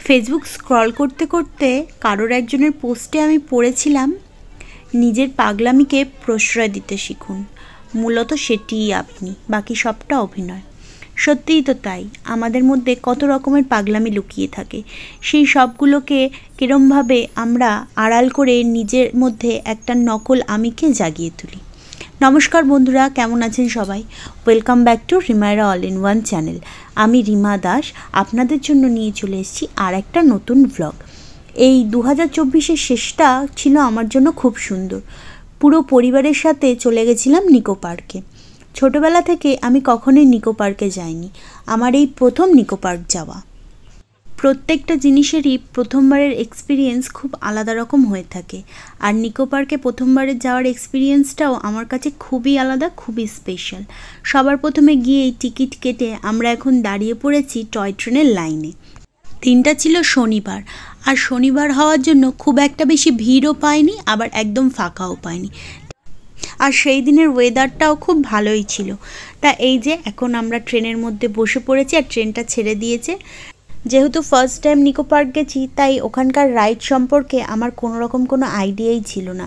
Facebook scroll করতে করতে কারোর একজনের পোস্টে আমি পড়েছিলাম, নিজের পাগলামিকে প্রশ্রয় দিতে শিখুন। মূলত সেটিই আপনি, বাকি সবটা অভিনয়। সত্যিই তো তাই, আমাদের মধ্যে কত রকমের পাগলামি লুকিয়ে থাকে। সেই সবগুলোকে কিরমভাবে আমরা আড়াল করে নিজের মধ্যে একটা নকল আমিকে জাগিয়ে তুলি। নমস্কার বন্ধুরা, কেমন আছেন সবাই? ওয়েলকাম ব্যাক টু রিমায়রা অল ইন ওয়ান চ্যানেল। আমি রিমা দাস আপনাদের জন্য নিয়ে চলে এসেছি আর একটা নতুন ব্লগ। এই 2024-এর শেষটা ছিল আমার জন্য খুব সুন্দর। পুরো পরিবারের সাথে চলে গেছিলাম নিকো পার্কে। ছোটোবেলা থেকে আমি কখনোই নিকো পার্কে যাইনি, আমার এই প্রথম নিকো পার্ক যাওয়া। প্রত্যেকটা জিনিসেরই প্রথমবারের এক্সপিরিয়েন্স খুব আলাদা রকম হয়ে থাকে, আর নিকো পার্কে প্রথমবারের যাওয়ার এক্সপিরিয়েন্সটাও আমার কাছে খুবই আলাদা, খুবই স্পেশাল। সবার প্রথমে গিয়েই টিকিট কেটে আমরা এখন দাঁড়িয়ে পড়েছি টয় ট্রেনের লাইনে। দিনটা ছিল শনিবার, আর শনিবার হওয়ার জন্য খুব একটা বেশি ভিড়ও পাইনি, আবার একদম ফাঁকাও পাইনি। আর সেই দিনের ওয়েদারটাও খুব ভালোই ছিল। তা এই যে এখন আমরা ট্রেনের মধ্যে বসে পড়েছি, আর ট্রেনটা ছেড়ে দিয়েছে। যেহেতু ফার্স্ট টাইম নিকো পার্ক গেছি, তাই ওখানকার রাইড সম্পর্কে আমার কোনো আইডিয়াই ছিল না।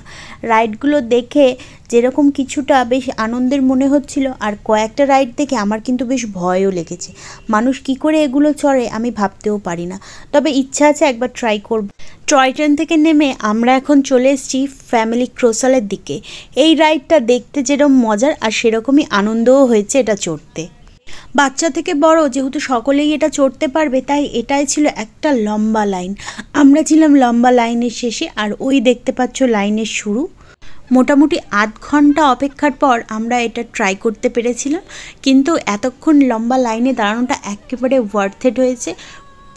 রাইডগুলো দেখে যেরকম কিছুটা বেশ আনন্দের মনে হচ্ছিল, আর কয়েকটা রাইড দেখে আমার কিন্তু বেশ ভয়ও লেগেছে। মানুষ কি করে এগুলো চড়ে আমি ভাবতেও পারি না, তবে ইচ্ছা আছে একবার ট্রাই করব। টয় ট্রেন থেকে নেমে আমরা এখন চলে এসেছি ফ্যামিলি ক্রোসালের দিকে। এই রাইডটা দেখতে যেরকম মজার, আর সেরকমই আনন্দও হয়েছে এটা চড়তে। বাচ্চা থেকে বড় যেহেতু সকলেই এটা চড়তে পারবে, তাই এটাই ছিল একটা লম্বা লাইন। আমরা ছিলাম লম্বা লাইনের শেষে, আর ওই দেখতে পাচ্ছ লাইনের শুরু। মোটামুটি আধ ঘন্টা অপেক্ষার পর আমরা এটা ট্রাই করতে পেরেছিলাম, কিন্তু এতক্ষণ লম্বা লাইনে দাঁড়ানোটা একেবারে ওয়ার্থ ইট হয়েছে।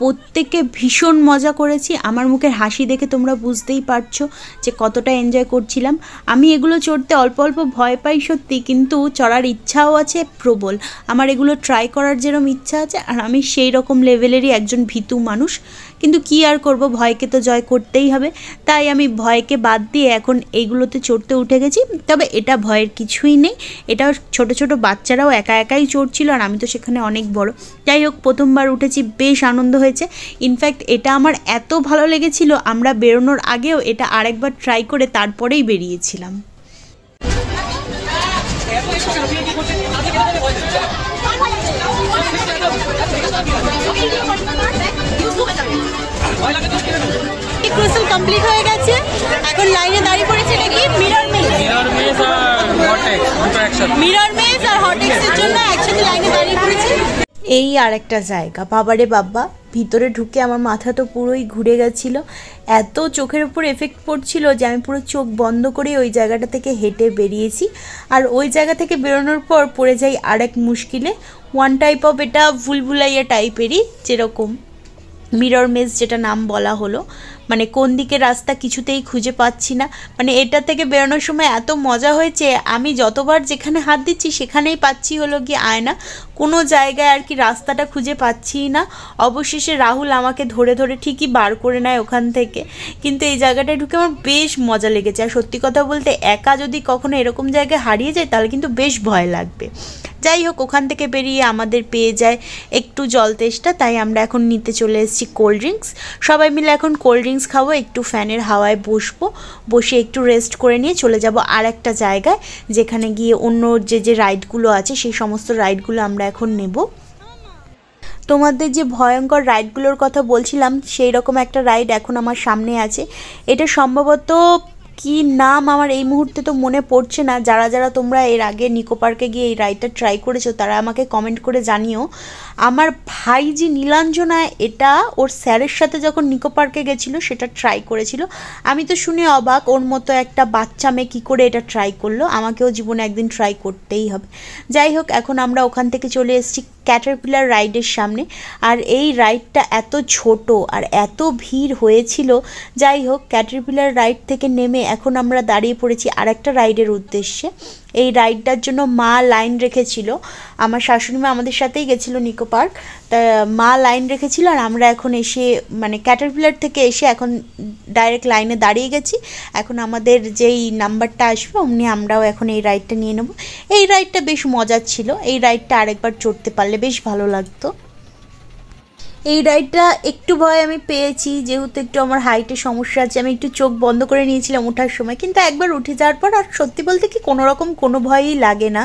প্রত্যেকে ভীষণ মজা করেছি। আমার মুখের হাসি দেখে তোমরা বুঝতেই পারছো যে কতটা এনজয় করছিলাম। আমি এগুলো চড়তে অল্প অল্প ভয় পাই সত্যি, কিন্তু চড়ার ইচ্ছাও আছে প্রবল। আমার এগুলো ট্রাই করার যেরকম ইচ্ছা আছে, আর আমি সেই রকম লেভেলেরই একজন ভীতু মানুষ। কিন্তু কি আর করব, ভয়কে তো জয় করতেই হবে। তাই আমি ভয়কে বাদ দিয়ে এখন এইগুলোতে চড়তে উঠে গেছি। তবে এটা ভয়ের কিছুই নেই, এটা ছোট ছোট বাচ্চারাও একা একাই চড়ছিল, আর আমি তো সেখানে অনেক বড়। যাই হোক, প্রথমবার উঠেছি, বেশ আনন্দ হয়েছে। ইনফ্যাক্ট এটা আমার এত ভালো লেগেছিল, আমরা বেরোনোর আগেও এটা আরেকবার ট্রাই করে তারপরেই বেরিয়েছিলাম। ক্রুসেল কমপ্লিট হয়ে গেছে, এখন লাইনে দাঁড়িয়ে পড়েছে নাকি মিরর মেজ আর হটেক্সের জন্য একসাথে লাইনে দাঁড়িয়ে পড়েছে। এই আর একটা জায়গা, বাবারে বাবা, ভিতরে ঢুকে আমার মাথা তো পুরোই ঘুরে গেছিল। এত চোখের উপর এফেক্ট পড়ছিল যে আমি পুরো চোখ বন্ধ করে ওই জায়গাটা থেকে হেঁটে বেরিয়েছি। আর ওই জায়গা থেকে বেরোনোর পর পড়ে যাই আরেক মুশকিলে। ওয়ান টাইপ অফ এটা ভুলভুলাইয়া টাইপেরই, যেরকম মিরর মেজ যেটা নাম বলা হলো। মানে কোন দিকে রাস্তা কিছুতেই খুঁজে পাচ্ছি না। মানে এটা থেকে বেরোনোর সময় এত মজা হয়েছে, আমি যতবার যেখানে হাত দিচ্ছি সেখানেই পাচ্ছি হলো গিয়ে আয়না, কোনো জায়গায় আর কি রাস্তাটা খুঁজে পাচ্ছি না। অবশেষে রাহুল আমাকে ধরে ধরে ঠিকই বার করে নেয় ওখান থেকে। কিন্তু এই জায়গাটায় ঢুকে আমার বেশ মজা লেগেছে। আর সত্যি কথা বলতে, একা যদি কখনো এরকম জায়গায় হারিয়ে যায় তাহলে কিন্তু বেশ ভয় লাগবে। যাই হোক, ওখান থেকে বেরিয়ে আমাদের পেয়ে যায় একটু জল তেষ্টা, তাই আমরা এখন নিতে চলে এসেছি কোল্ড ড্রিঙ্কস। সবাই মিলে এখন কোল্ড ড্রিঙ্কস খাবো, একটু ফ্যানের হাওয়ায় বসবো, বসে একটু রেস্ট করে নিয়ে চলে যাব আর একটা জায়গায়, যেখানে গিয়ে অন্য যে রাইডগুলো আছে সেই সমস্ত রাইডগুলো আমরা এখন নেব। তোমাদের যে ভয়ঙ্কর রাইডগুলোর কথা বলছিলাম, সেই রকম একটা রাইড এখন আমার সামনে আছে। এটা সম্ভবত কি নাম আমার এই মুহূর্তে তো মনে পড়ছে না। যারা যারা তোমরা এর আগে নিকো পার্কে গিয়ে এই রাইডটা ট্রাই করেছো তারা আমাকে কমেন্ট করে জানিও। আমার ভাইজি নীলাঞ্জনা এটা ওর স্যারের সাথে যখন নিকো পার্কে গেছিলো সেটা ট্রাই করেছিল। আমি তো শুনে অবাক, ওর মতো একটা বাচ্চা মেয়ে কী করে এটা ট্রাই করলো। আমাকেও জীবনে একদিন ট্রাই করতেই হবে। যাই হোক, এখন আমরা ওখান থেকে চলে এসেছি ক্যাটারপিলার রাইডের সামনে। আর এই রাইডটা এত ছোট আর এত ভিড় হয়েছিল। যাই হোক, ক্যাটারপিলার রাইড থেকে নেমে এখন আমরা দাঁড়িয়ে পড়েছি আরেকটা রাইডের উদ্দেশ্যে। এই রাইডটার জন্য মা লাইন রেখেছিল। আমার শাশুড়ি মা আমাদের সাথেই গেছিলো নিকো পার্ক, তা মা লাইন রেখেছিল, আর আমরা এখন এসে মানে ক্যাটারপিলার থেকে এসে এখন ডাইরেক্ট লাইনে দাঁড়িয়ে গেছি। এখন আমাদের যেই নাম্বারটা আসবে অমনি আমরাও এখন এই রাইডটা নিয়ে নেব। এই রাইডটা বেশ মজার ছিল, এই রাইডটা আরেকবার চড়তে পারলে বেশ ভালো লাগতো। এই রাইডটা একটু ভয় আমি পেয়েছি, যেহেতু একটু আমার হাইটের সমস্যা আছে। আমি একটু চোখ বন্ধ করে নিয়েছিলাম ওঠার সময়, কিন্তু একবার উঠে যাওয়ার পর আর সত্যি বলতে কি কোনো রকম কোনো ভয়ই লাগে না।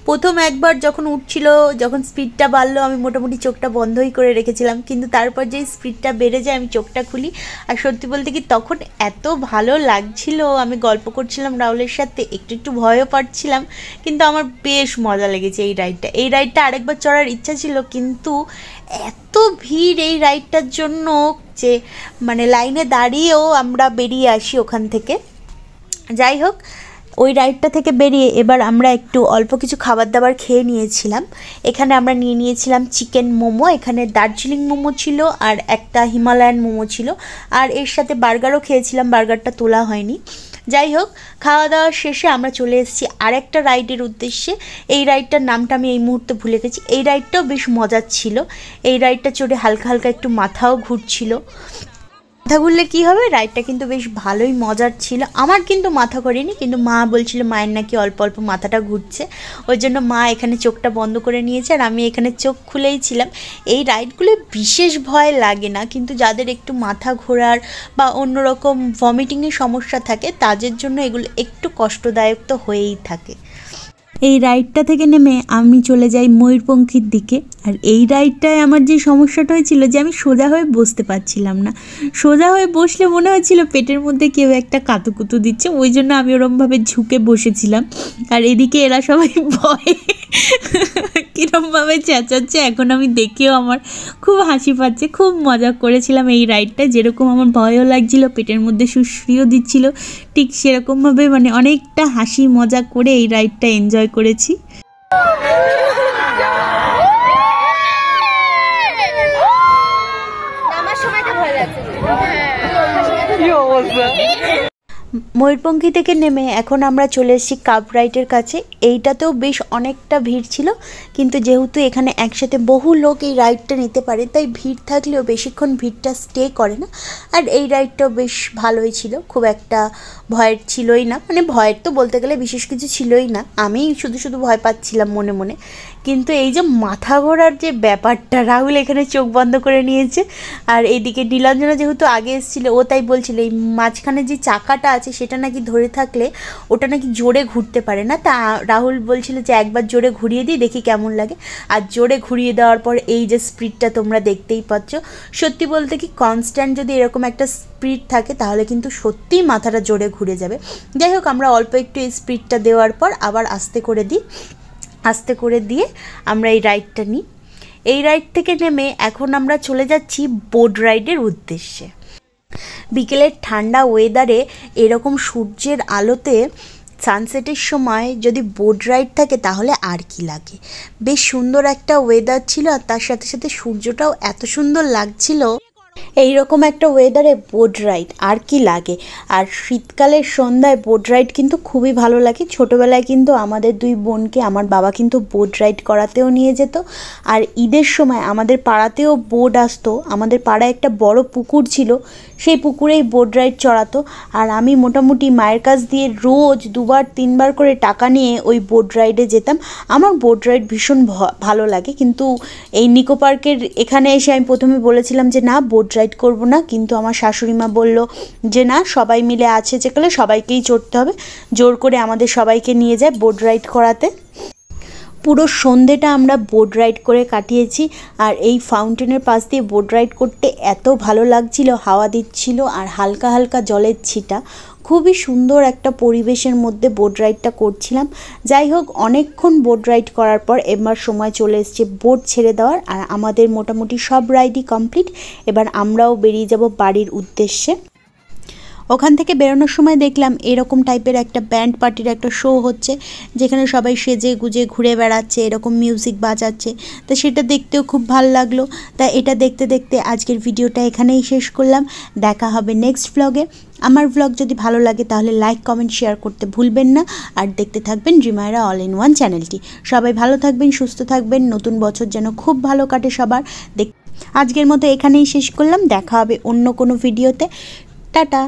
প্রথম একবার যখন উঠছিল, যখন স্পিডটা বাড়লো, আমি মোটামুটি চোখটা বন্ধই করে রেখেছিলাম, কিন্তু তারপর যেই স্পিডটা বেড়ে যায় আমি চোখটা খুলি। আর সত্যি বলতে কি তখন এত ভালো লাগছিল, আমি গল্প করছিলাম রাহুলের সাথে, একটু একটু ভয়ও পাচ্ছিলাম, কিন্তু আমার বেশ মজা লেগেছে এই রাইডটা। এই রাইডটা আরেকবার চড়ার ইচ্ছা ছিল, কিন্তু এত ভিড় এই রাইডটার জন্য যে মানে লাইনে দাঁড়িয়েও আমরা বেরিয়ে আসি ওখান থেকে। যাই হোক, ওই রাইডটা থেকে বেরিয়ে এবার আমরা একটু অল্প কিছু খাবার দাবার খেয়ে নিয়েছিলাম। এখানে আমরা নিয়ে নিয়েছিলাম চিকেন মোমো, এখানে দার্জিলিং মোমো ছিল আর একটা হিমালয়ান মোমো ছিল, আর এর সাথে বার্গারও খেয়েছিলাম, বার্গারটা তোলা হয়নি। যাই হোক, খাওয়া দাওয়া শেষে আমরা চলে এসেছি আরেকটা রাইডের উদ্দেশ্যে। এই রাইডটার নামটা আমি এই মুহূর্তে ভুলে গেছি। এই রাইডটাও বেশ মজার ছিল। এই রাইডটা চড়ে হালকা হালকা একটু মাথাও ঘুরছিল। মাথা ঘুরলে কী হবে, রাইডটা কিন্তু বেশ ভালোই মজার ছিল। আমার কিন্তু মাথা ঘোরেনি, কিন্তু মা বলছিল মায়ের নাকি অল্প অল্প মাথাটা ঘুরছে, ওই জন্য মা এখানে চোখটা বন্ধ করে নিয়েছে আর আমি এখানে চোখ খুলেই ছিলাম। এই রাইডগুলো বিশেষ ভয় লাগে না, কিন্তু যাদের একটু মাথা ঘোরার বা অন্যরকম ভমিটিংয়ের সমস্যা থাকে তাদের জন্য এগুলো একটু কষ্টদায়ক তো হয়েই থাকে। এই রাইডটা থেকে নেমে আমি চলে যাই ময়ূরপঙ্খীর দিকে। আর এই রাইডটায় আমার যে সমস্যাটা হয়েছিল যে আমি সোজা হয়ে বসতে পারছিলাম না। সোজা হয়ে বসলে মনে হচ্ছিল পেটের মধ্যে কেউ একটা কাতুকুতু দিচ্ছে, ওই জন্য আমি ওরমভাবে ঝুঁকে বসেছিলাম। আর এদিকে এরা সবাই ভয়ে কীরমভাবে চেঁচাচ্ছে, এখন আমি দেখেও আমার খুব হাসি পাচ্ছে। খুব মজা করেছিলাম এই রাইডটা, যেরকম আমার ভয়ও লাগছিল, পেটের মধ্যে সুশ্রিও দিচ্ছিল, ঠিক সেরকমভাবে মানে অনেকটা হাসি মজা করে এই রাইডটা এনজয় করেছি। ময়ূরপঙ্খী থেকে নেমে এখন আমরা চলে এসেছি কাপ রাইডের কাছে। এইটাতেও বেশ অনেকটা ভিড় ছিল, কিন্তু যেহেতু এখানে একসাথে বহু লোক এই রাইডটা নিতে পারে, তাই ভিড় থাকলেও বেশিক্ষণ ভিড়টা স্টে করে না। আর এই রাইডটাও বেশ ভালোই ছিল, খুব একটা ভয়ের ছিলই না, মানে ভয়ের তো বলতে গেলে বিশেষ কিছু ছিলই না, আমি শুধু শুধু ভয় পাচ্ছিলাম মনে মনে। কিন্তু এই যে মাথা ঘোরার যে ব্যাপারটা, রাহুল এখানে চোখ বন্ধ করে নিয়েছে, আর এইদিকে নীলাঞ্জনা যেহেতু আগে এসেছিলো, ও তাই বলছিল এই মাঝখানে যে চাকাটা আছে সেটা নাকি ধরে থাকলে ওটা নাকি জোরে ঘুরতে পারে না। তা রাহুল বলছিল যে একবার জোরে ঘুরিয়ে দিই, দেখি কেমন লাগে। আর জোরে ঘুরিয়ে দেওয়ার পর এই যে স্পিডটা তোমরা দেখতেই পাচ্ছ, সত্যি বলতে কি কনস্ট্যান্ট যদি এরকম একটা স্পিড থাকে তাহলে কিন্তু সত্যিই মাথাটা জোরে ঘুরে যাবে। যাই হোক, আমরা অল্প একটু এই স্পিডটা দেওয়ার পর আবার আস্তে করে দিয়ে আমরা এই রাইডটা নিই। এই রাইড থেকে নেমে এখন আমরা চলে যাচ্ছি বোট রাইডের উদ্দেশ্যে। বিকেলের ঠান্ডা ওয়েদারে এরকম সূর্যের আলোতে সানসেটের সময় যদি বোট রাইড থাকে তাহলে আর কি লাগে। বেশ সুন্দর একটা ওয়েদার ছিল, আর তার সাথে সাথে সূর্যটাও এত সুন্দর লাগছিল। এইরকম একটা ওয়েদারে বোট রাইড আর কি লাগে। আর শীতকালের সন্ধ্যায় বোট রাইড কিন্তু খুবই ভালো লাগে। ছোটোবেলায় কিন্তু আমাদের দুই বোনকে আমার বাবা কিন্তু বোট রাইড করাতেও নিয়ে যেত। আর ঈদের সময় আমাদের পাড়াতেও বোট আসতো। আমাদের পাড়ায় একটা বড় পুকুর ছিল, সেই পুকুরেই বোট রাইড চড়াতো। আর আমি মোটামুটি মায়ের কাছ দিয়ে রোজ 2-3 বার করে টাকা নিয়ে ওই বোট রাইডে যেতাম। আমার বোট রাইড ভীষণ ভালো লাগে, কিন্তু এই নিকো পার্কের এখানে এসে আমি প্রথমে বলেছিলাম যে না বোট রাইড করবো না, কিন্তু আমার শাশুড়ি মা বললো যে না সবাই মিলে আছে যেখানে সবাইকেই চড়তে হবে, জোর করে আমাদের সবাইকে নিয়ে যায় বোট রাইড করাতে। পুরো সন্ধেটা আমরা বোট রাইড করে কাটিয়েছি। আর এই ফাউন্টেনের পাশ দিয়ে বোট রাইড করতে এত ভালো লাগছিল, হাওয়া দিচ্ছিল আর হালকা হালকা জলের ছিটা, খুবই সুন্দর একটা পরিবেশের মধ্যে বোট রাইডটা করছিলাম। যাই হোক, অনেকক্ষণ বোট রাইড করার পর এবার সময় চলে এসছে বোট ছেড়ে দেওয়ার। আর আমাদের মোটামুটি সব রাইডই কমপ্লিট। এবার আমরাও বেরিয়ে যাব বাড়ির উদ্দেশ্যে। ওখান থেকে বেরোনোর সময় দেখলাম এরকম টাইপের একটা ব্যান্ড পার্টির একটা শো হচ্ছে, যেখানে সবাই সেজে গুজে ঘুরে বেড়াচ্ছে, এরকম মিউজিক বাজাচ্ছে। তা সেটা দেখতেও খুব ভালো লাগলো। তা এটা দেখতে দেখতে আজকের ভিডিওটা এখানেই শেষ করলাম। দেখা হবে নেক্সট ভ্লগে। আমার ভ্লগ যদি ভালো লাগে তাহলে লাইক কমেন্ট শেয়ার করতে ভুলবেন না। আর দেখতে থাকবেন রিমায়রা অল ইন ওয়ান চ্যানেলটি। সবাই ভালো থাকবেন, সুস্থ থাকবেন, নতুন বছর যেন খুব ভালো কাটে সবার। আজকের মতো এখানেই শেষ করলাম। দেখা হবে অন্য কোনো ভিডিওতে। টাটা।